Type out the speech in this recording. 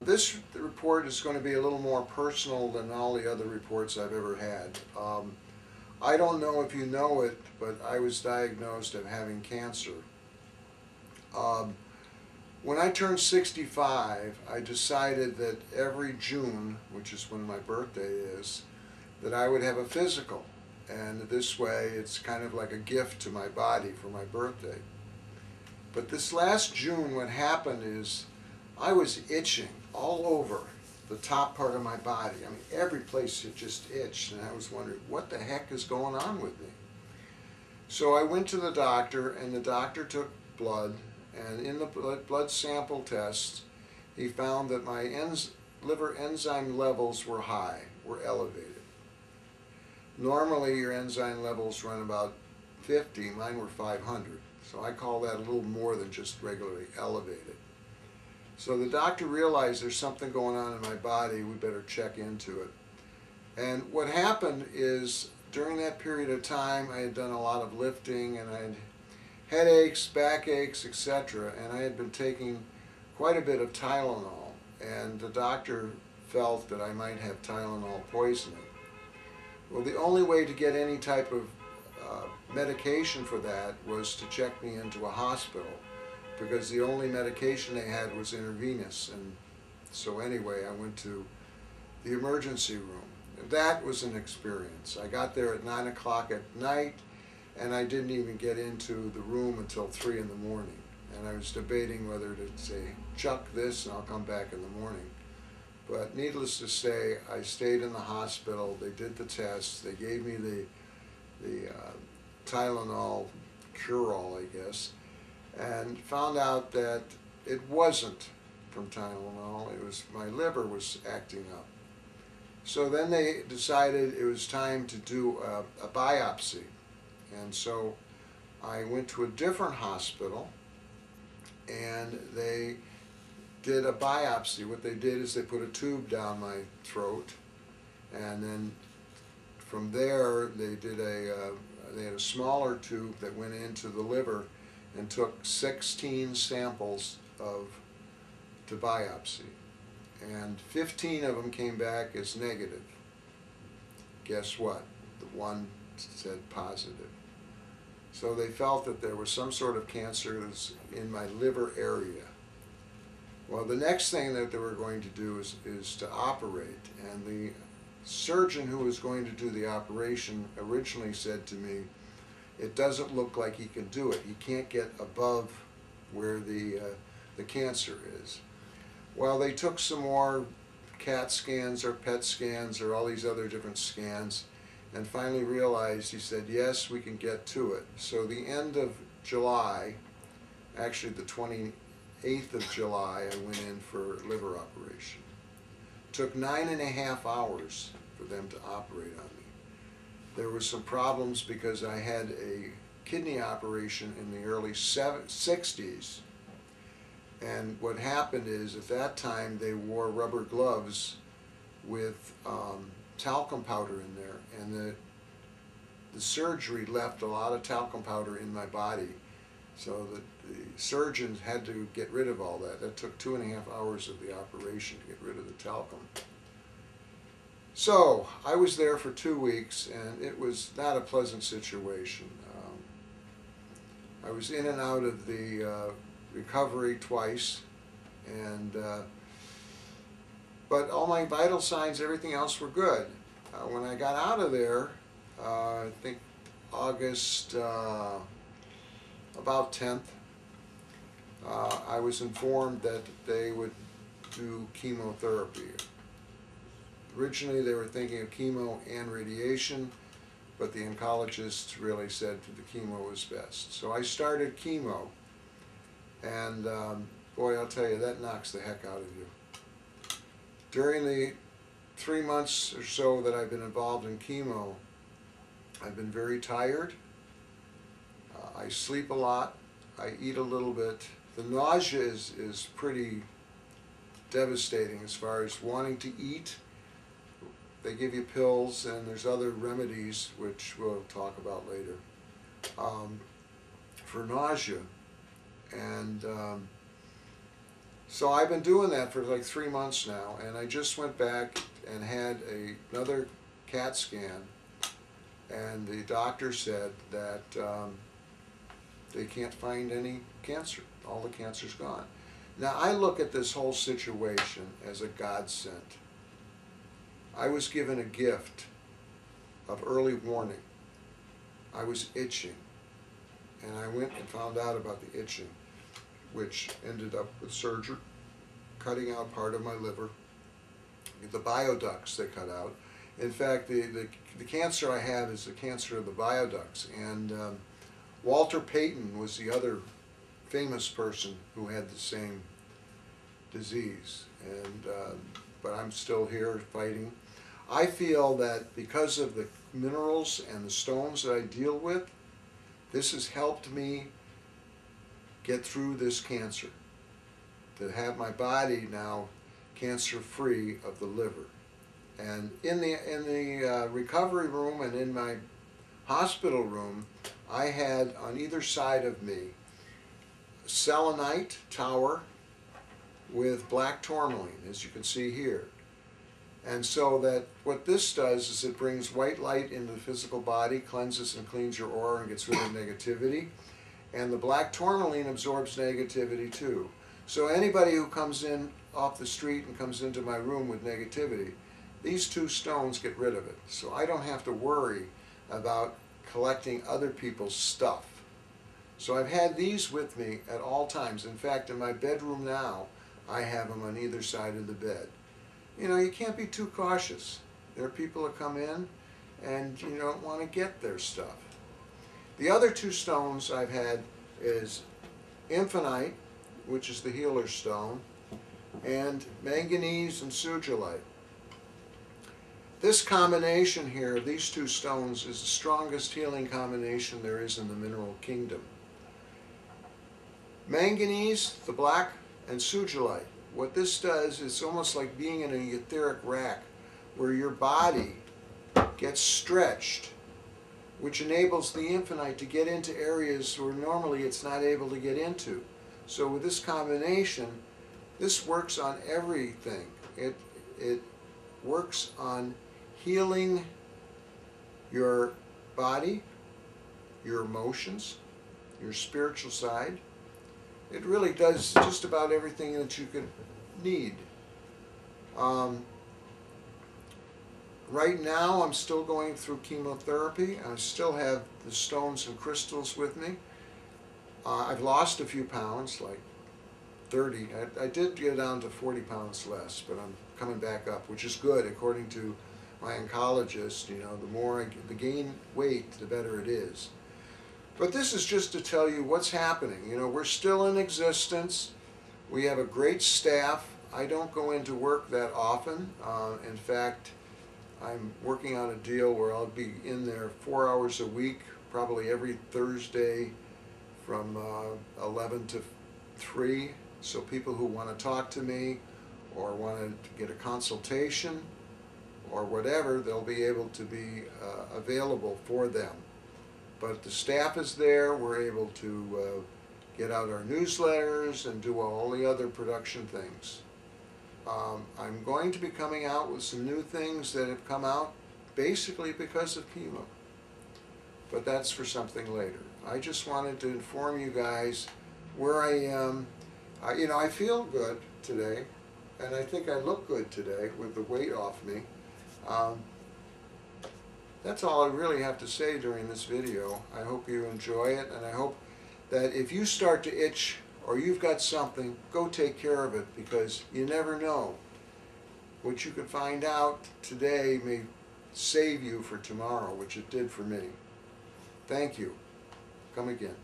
This report is going to be a little more personal than all the other reports I've ever had. I don't know if you know it, but I was diagnosed of having cancer. When I turned 65, I decided that every June, which is when my birthday is, that I would have a physical. And this way, it's kind of like a gift to my body for my birthday. But this last June, what happened is I was itching all over the top part of my body. I mean, every place it just itched, and I was wondering, what the heck is going on with me? So I went to the doctor, and the doctor took blood, and in the blood sample test, he found that my liver enzyme levels were high, were elevated. Normally, your enzyme levels run about 50, mine were 500. So I call that a little more than just regularly elevated. So the doctor realized there's something going on in my body, we better check into it. And what happened is, during that period of time, I had done a lot of lifting, and I had headaches, backaches, etc. And I had been taking quite a bit of Tylenol, and the doctor felt that I might have Tylenol poisoning. Well, the only way to get any type of medication for that was to check me into a hospital, because the only medication they had was intravenous. And so anyway, I went to the emergency room. That was an experience. I got there at 9 o'clock at night, and I didn't even get into the room until 3 in the morning. And I was debating whether to say, chuck this and I'll come back in the morning. But needless to say, I stayed in the hospital. They did the tests. They gave me the Tylenol cure-all, I guess, and found out that it wasn't from Tylenol. It was my liver was acting up. So then they decided it was time to do a biopsy. And so I went to a different hospital, and they did a biopsy. What they did is they put a tube down my throat, and then from there they did they had a smaller tube that went into the liver and took 16 samples to biopsy, and 15 of them came back as negative. Guess what? The one said positive. So they felt that there was some sort of cancer that's in my liver area. Well, the next thing that they were going to do is to operate, and the surgeon who was going to do the operation originally said to me, it doesn't look like he can do it. He can't get above where the cancer is. Well, they took some more CAT scans or PET scans or all these other different scans, and finally realized, he said, yes, we can get to it. So the end of July, actually the 28th of July, I went in for liver operation. It took 9.5 hours for them to operate on me. There were some problems because I had a kidney operation in the early 60s. And what happened is, at that time, they wore rubber gloves with talcum powder in there. And the surgery left a lot of talcum powder in my body. So the surgeons had to get rid of all that. That took 2.5 hours of the operation to get rid of the talcum. So I was there for 2 weeks, and it was not a pleasant situation. I was in and out of the recovery twice, and but all my vital signs, everything else were good. When I got out of there, I think August about 10th, I was informed that they would do chemotherapy. Originally they were thinking of chemo and radiation, but the oncologists really said that the chemo was best. So I started chemo, and boy, I'll tell you, that knocks the heck out of you. During the 3 months or so that I've been involved in chemo, I've been very tired. I sleep a lot. I eat a little bit. The nausea is pretty devastating as far as wanting to eat. They give you pills, and there's other remedies, which we'll talk about later, for nausea. And So I've been doing that for like 3 months now, and I just went back and had another CAT scan, and the doctor said that they can't find any cancer. All the cancer's gone. Now I look at this whole situation as a godsend. I was given a gift of early warning. I was itching, and I went and found out about the itching, which ended up with surgery, cutting out part of my liver, the bioducts they cut out. In fact, the cancer I have is the cancer of the bioducts, and Walter Payton was the other famous person who had the same disease, and but I'm still here fighting. I feel that because of the minerals and the stones that I deal with, this has helped me get through this cancer, to have my body now cancer-free of the liver. And in the recovery room and in my hospital room, I had on either side of me selenite tower with black tourmaline, as you can see here. And so that what this does is it brings white light into the physical body, cleanses and cleans your aura and gets rid of negativity. And the black tourmaline absorbs negativity too. So anybody who comes in off the street and comes into my room with negativity, these two stones get rid of it. So I don't have to worry about collecting other people's stuff. So I've had these with me at all times. In fact, in my bedroom now, I have them on either side of the bed. You know, you can't be too cautious. There are people that come in and you don't want to get their stuff. The other two stones I've had is infinite, which is the healer stone, and manganese and sugilite. This combination here, these two stones, is the strongest healing combination there is in the mineral kingdom. Manganese, the black, and sugilite. What this does is almost like being in an etheric rack where your body gets stretched, which enables the infinite to get into areas where normally it's not able to get into. So with this combination, this works on everything. It works on healing your body, your emotions, your spiritual side. It really does just about everything that you could need. Right now I'm still going through chemotherapy. I still have the stones and crystals with me. I've lost a few pounds, like 30. I did get down to 40 pounds less, but I'm coming back up, which is good according to my oncologist. You know, the more I gain weight, the better it is. But this is just to tell you what's happening. You know, we're still in existence. We have a great staff. I don't go into work that often. In fact, I'm working on a deal where I'll be in there 4 hours a week, probably every Thursday from 11 to 3. So people who want to talk to me or want to get a consultation or whatever, they'll be able to be available for them. But the staff is there. We're able to get out our newsletters and do all the other production things. I'm going to be coming out with some new things that have come out basically because of chemo. But that's for something later. I just wanted to inform you guys where I am. You know, I feel good today, and I think I look good today with the weight off me. That's all I really have to say during this video. I hope you enjoy it, and I hope that if you start to itch or you've got something, go take care of it, because you never know. What you could find out today may save you for tomorrow, which it did for me. Thank you. Come again.